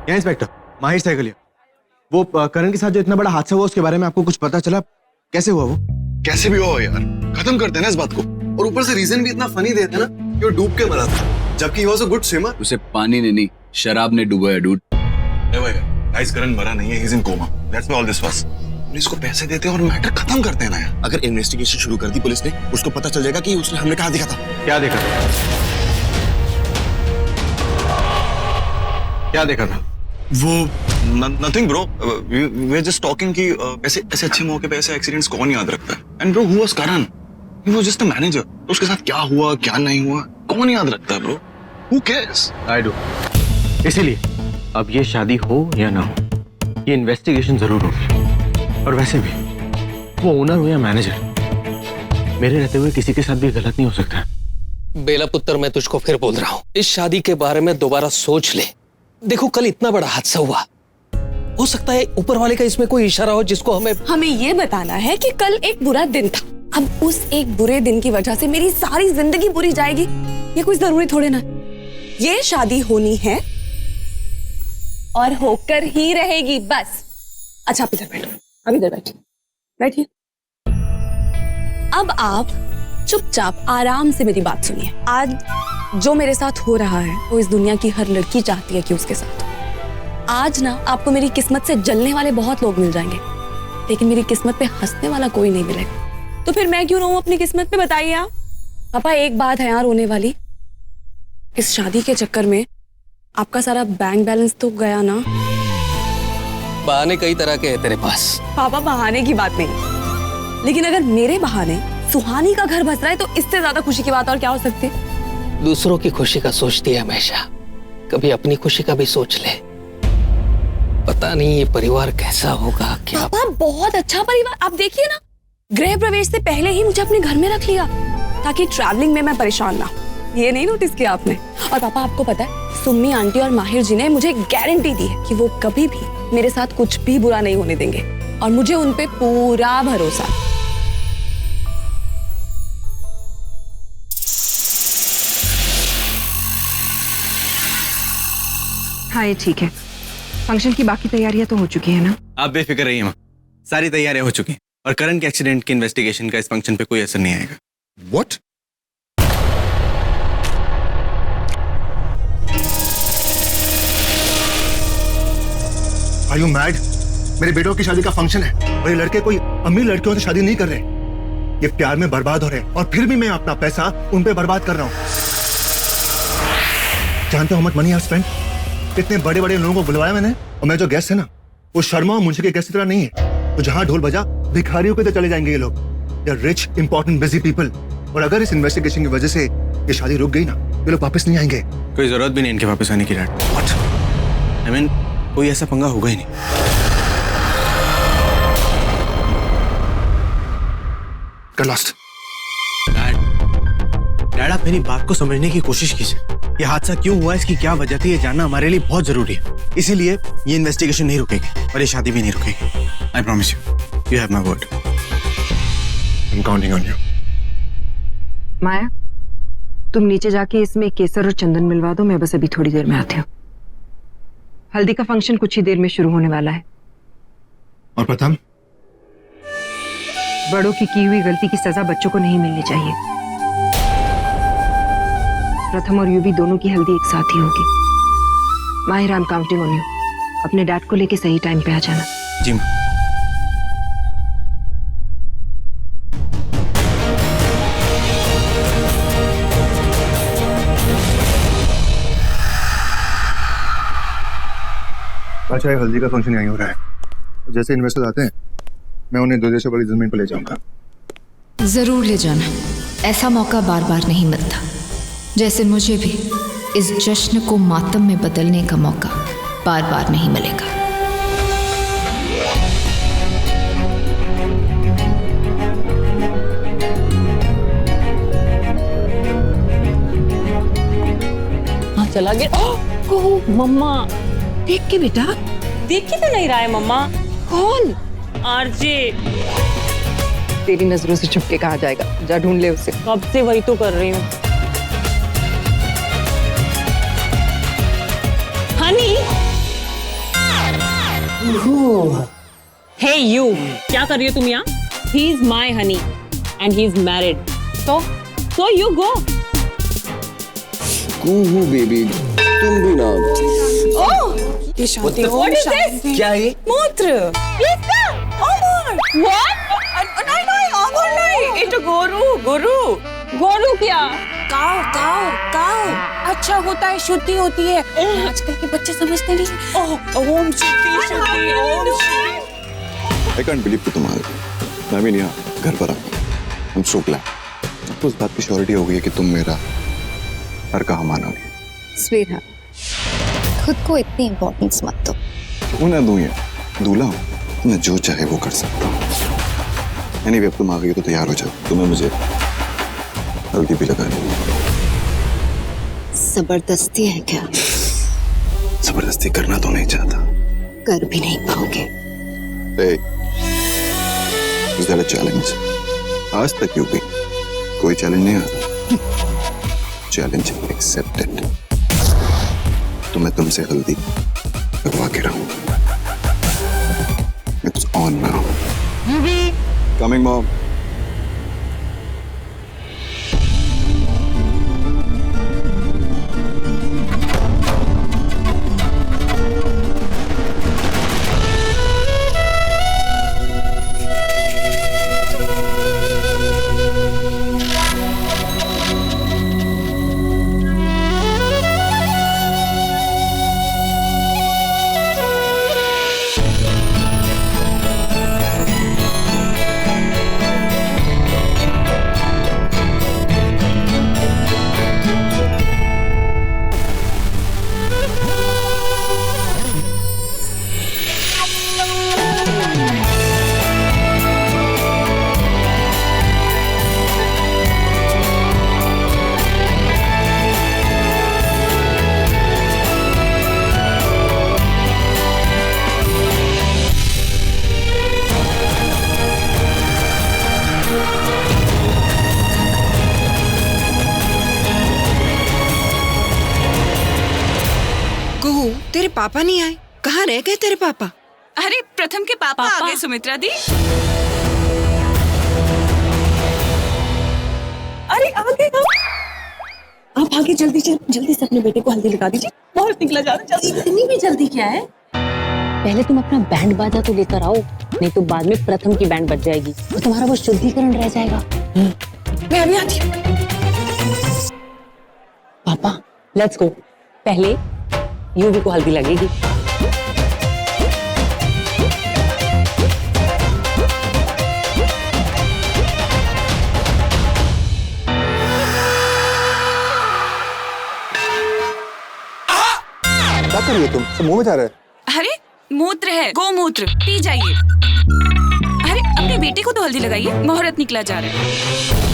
क्या इंस्पेक्टर? माहिर साइकिल। वो करण के साथ जो इतना बड़ा हादसा हुआ उसके बारे में आपको कुछ पता चला? कैसे हुआ वो? कैसे भी हो यार, खत्म करते हैं ना इस बात को। और ऊपर से रीजन भी इतना फनी देते हैं ना कि वो डूब के मरा था, जबकि he was a good swimmer. उसे पानी ने नहीं, शराब ने डुबाया डूड। गाइस, करण मरा नहीं है, he is in coma. That's why all this was. Police को पैसे देते हैं और मैटर खत्म करते हैं ना यार। अगर इन्वेस्टिगेशन शुरू कर दी पुलिस ने, उसको पता चल जाएगा कि उसने हमने कहाँ देखा था। क्या देखा था? क्या देखा था? वो nothing bro, we are just talking कि ऐसे ऐसे अच्छे मौके पे ऐसे एक्सीडेंट्स कौन याद रखता है। And bro, who was Karan? He was just a manager. तो उसके साथ क्या हुआ क्या नहीं हुआ कौन याद रखता है bro? Who cares? I do. इसीलिए अब ये शादी हो या ना हो, ये इन्वेस्टिगेशन जरूर होगी। और वैसे भी वो ओनर हो या मैनेजर, मेरे रहते हुए किसी के साथ भी गलत नहीं हो सकता। बेला पुत्र, मैं तुझको फिर बोल रहा हूँ, इस शादी के बारे में दोबारा सोच ले। देखो, कल इतना बड़ा हादसा हुआ, हो सकता है ऊपर वाले का इसमें कोई इशारा हो जिसको हमें ये बताना है कि कल एक बुरा दिन था। अब उस एक बुरे दिन की वजह से मेरी सारी जिंदगी बुरी जाएगी, ये कोई जरूरी थोड़े ना। ये शादी होनी है और होकर ही रहेगी, बस। अच्छा, आप इधर बैठो, अब इधर बैठिए। अब आप चुपचाप आराम से मेरी बात सुनिए। आज जो मेरे साथ हो रहा है वो इस दुनिया की हर लड़की चाहती है कि उसके साथ हो। आज ना आपको मेरी किस्मत से जलने वाले बहुत लोग मिल जाएंगे, लेकिन मेरी किस्मत पे हंसने वाला कोई नहीं मिलेगा। तो फिर मैं क्यों रहूं अपनी किस्मत पे, बताइए आप। पापा, एक बात है यार रोने वाली, इस शादी के चक्कर में आपका सारा बैंक बैलेंस तो गया ना। बहाने कई तरह के हैं तेरे पास। पापा, बहाने की बात नहीं, लेकिन अगर मेरे बहाने सुहानी का घर बस रहा है तो इससे ज्यादा खुशी की बात और क्या हो सकती है? दूसरों की खुशी का सोचती है हमेशा, कभी अपनी खुशी का भी सोच ले। पता नहीं ये परिवार कैसा होगा। क्या पापा, बहुत अच्छा परिवार। आप देखिए ना, गृह प्रवेश से पहले ही मुझे अपने घर में रख लिया ताकि ट्रैवलिंग में मैं परेशान ना हो। ये नहीं नोटिस किया आपने? और पापा, आपको पता है, सुम्मी आंटी और माहिर जी ने मुझे गारंटी दी है कि वो कभी भी मेरे साथ कुछ भी बुरा नहीं होने देंगे, और मुझे उन पे पूरा भरोसा। हाँ, ये ठीक है। फंक्शन की बाकी तैयारियां तो हो चुकी है ना? आप बेफिक्र रहिए माँ, सारी तैयारियां हो चुकी हैं और करण के एक्सीडेंट की इन्वेस्टिगेशन का इस फंक्शन पे कोई असर नहीं आएगा। What? Are you mad? मेरे बेटों की शादी का फंक्शन है और ये लड़के कोई अमीर लड़कियों से शादी नहीं कर रहे, ये प्यार में बर्बाद हो रहे हैं, और फिर भी मैं अपना पैसा उन पे बर्बाद कर रहा हूँ। जानते हो how much money I've spent? इतने बड़े बड़े लोगों को बुलवाया मैंने, और मैं जो गेस्ट है ना, वो शर्मा और मुंशी के गेस्ट की तरह नहीं है। तो जहां ढोल बजा भिखारियों के तो चले जाएंगे ये लोग। They are rich, important, busy people. और अगर इस इन्वेस्टिगेशन की वजह से ये शादी रुक गई ना, ये लोग वापस नहीं आएंगे। कोई जरूरत भी नहीं इनके वापस आने की। आई मीन, कोई ऐसा पंगा होगा ही नहीं। Get lost. डैड, आप मेरी बात को समझने की कोशिश कीजिए। ये हादसा क्यों हुआ, इसकी क्या वजह थी, ये जानना हमारे लिए बहुत जरूरी है। इसीलिए ये इन्वेस्टिगेशन नहीं रुकेगी और ये शादी भी नहीं रुकेगी। I promise you have my word. I'm counting on you. माया, तुम नीचे जाके इसमें केसर और चंदन मिलवा दो, मैं बस अभी थोड़ी देर में आती हूँ। हल्दी का फंक्शन कुछ ही देर में शुरू होने वाला है। और प्रथम? बड़ों की हुई गलती की सजा बच्चों को नहीं मिलनी चाहिए। प्रथम और यूवी दोनों की हल्दी एक साथ ही होगी। माहिर, I am counting on you. अपने डैड को लेके सही टाइम पे आ जाना। जी मां। अच्छा, ये हल्दी का फंक्शन यहीं हो रहा है। जैसे इन्वेस्टर्स आते हैं, मैं उन्हें 2 देशों वाली जमीन पर ले जाऊंगा। जरूर ले जाना, ऐसा मौका बार बार नहीं मिलता। जैसे मुझे भी इस जश्न को मातम में बदलने का मौका बार बार नहीं मिलेगा। हाँ, चला गया। ओह मम्मा, देख के बेटा। देख के तो नहीं रहा है मम्मा। कौन? आरजे। तेरी नजरों से छुप के कहा जाएगा, जा ढूंढ ले उसे। कब से वही तो कर रही हूँ। हनी, हे यू, क्या कर रही हो तुम यहाँ? He is my honey and he is married. So you go. कूहू baby, तुम भी ना। ये शादी हो, What is this? क्या ये? मूत्र। What? नहीं, अमर नहीं, ये गोरू। गोरू क्या? काऊ। अच्छा होता है, शुद्धि होती है। आजकल के बच्चे समझते नहीं। ओम शुद्धि। I can't believe कि तुम आ गए। मैं भी नहीं यहाँ घर पर आ। I'm so glad। अब तो उस बात की श्योरिटी हो गई है कि तुम मेरा हर कहा मानोगे। स्वीट, खुद को इतनी इम्पोर्टेंस मत दो। क्यों ना दूं ये? दूल्हा हूँ, मैं जो चाहे वो कर सकता हूँ। Anyway, अब तुम आ गई तो तैयार हो जाओ। तुम्हें मुझे हल्दी भी लगानी है। जबरदस्ती है क्या? जबरदस्ती करना तो नहीं चाहता। कर भी नहीं पाओगे। Hey, is that a challenge? आज तक क्यों भी कोई चैलेंज नहीं आता। Challenge accepted. तो मैं तुमसे हल्दी लगवा के रहूं। It's on now. Coming, mom. तेरे पापा नहीं आए? कहाँ रह गए तेरे पापा? अरे प्रथम के पापा आ गए सुमित्रा दी। अरे आ गए आप आगे जल्दी से अपने बेटे को हल्दी लगा दीजिए। बहुत निकला जा रहा है। इतनी भी जल्दी क्या है? पहले तुम अपना बैंड बाजा तो लेकर आओ, नहीं तो बाद में प्रथम की बैंड बज जाएगी तो तुम्हारा वो शुद्धिकरण रह जाएगा। मैं अभी आती हूँ। पापा लेट्स गो। पहले यूवी को हल्दी लगेगी। क्या कर रही हो तुम? सब मुंह में जा रहा है। अरे मूत्र है, गोमूत्र, पी जाइए। अरे अपने बेटे को तो हल्दी लगाइए, मुहूर्त निकला जा रहा है।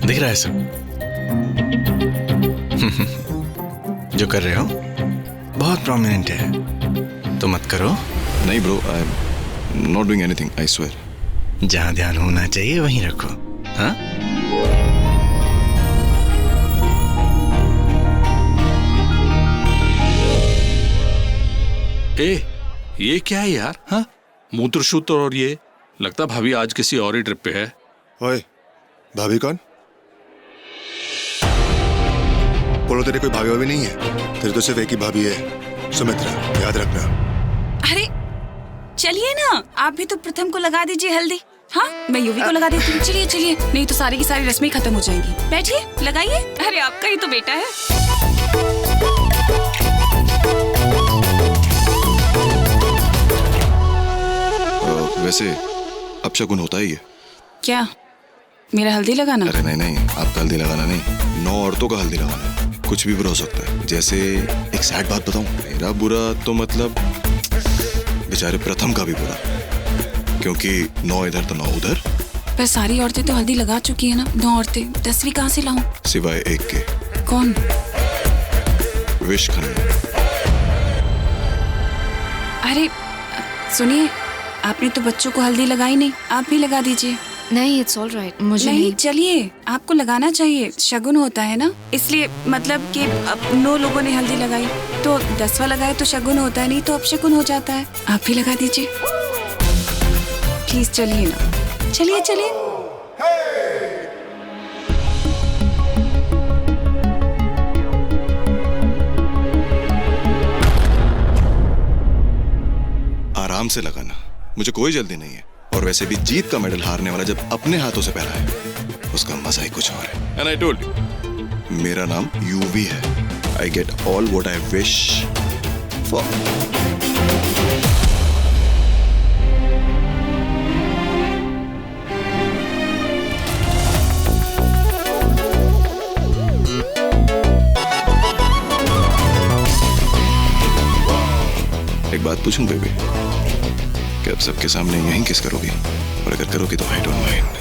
दिख रहा है सब जो कर रहे हो बहुत प्रोमिनेंट है, तो मत करो। नहीं bro, I am not doing anything, I swear. जहां ध्यान होना चाहिए वहीं रखो। हाँ ये क्या है यार? हाँ, मूत्रशूत्र और ये लगता भाभी आज किसी और ही ट्रिप पे है। ओए, भाभी कौन? बोलो तेरी कोई भाभी भाभी नहीं है, तेरी तो सिर्फ एक ही भाभी है, सुमित्रा, याद रखना। अरे चलिए ना, आप भी तो प्रथम को लगा दीजिए हल्दी। हाँ, मैं यूवी को लगा देती हूँ। चलिए, नहीं तो सारी की सारी रस्में खत्म हो जाएंगी। बैठिए, लगाइए। अरे आपका ही तो बेटा है। वैसे अब शगुन होता ही है क्या? मेरा हल्दी लगाना? अरे नहीं, आपका हल्दी लगाना नहीं, 9 औरतों का हल्दी लगाना। कुछ भी बुरा हो सकता है। जैसे एक सैड बात बताऊं, मेरा बुरा तो मतलब बेचारे प्रथम का भी बुरा, क्योंकि 9 इधर तो 9 उधर। पर सारी औरतें तो हल्दी लगा चुकी है ना। 9 औरतें, 10वीं कहाँ से लाऊं? सिवाय एक के कौन? विश खन्ना। अरे सुनिए, आपने तो बच्चों को हल्दी लगाई नहीं, आप भी लगा दीजिए। नहीं, इट्स ऑल राइट, मुझे नहीं, चलिए, आपको लगाना चाहिए, शगुन होता है ना, इसलिए मतलब कि अब 9 लोगों ने हल्दी लगाई तो 10वां लगाए तो शगुन होता है, नहीं तो अपशगुन हो जाता है। आप भी लगा दीजिए प्लीज, चलिए ना, चलिए चलिए। आराम से लगाना, मुझे कोई जल्दी नहीं है। और वैसे भी जीत का मेडल हारने वाला जब अपने हाथों से पहना है उसका मजा ही कुछ और है। एंड आई टोल्ड यू, मेरा नाम यूवी है। I get all what I wish for. एक बात पूछूं बेबी, कि अब सबके सामने यहीं किस करोगी? और अगर करोगी तो आई डोंट माइंड।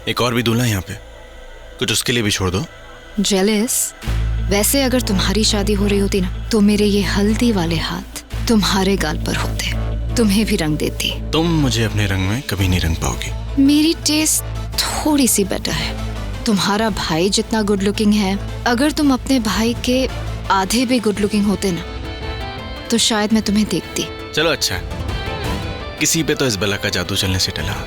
एक और भी दूल्हा यहाँ पे, कुछ उसके लिए भी छोड़ दो। जेलस? वैसे अगर तुम्हारी शादी हो रही होती ना तो मेरे ये हल्दी वाले हाथ तुम्हारे गाल पर होते, तुम्हें भी रंग देती। तुम मुझे अपने रंग में कभी नहीं रंग पाओगी। मेरी टेस्ट थोड़ी सी बेटर है। तुम्हारा भाई जितना गुड लुकिंग है, अगर तुम अपने भाई के आधे भी गुड लुकिंग होते ना तो शायद मैं तुम्हें देखती। चलो अच्छा, किसी पे तो इस बला का जादू चलने से टला।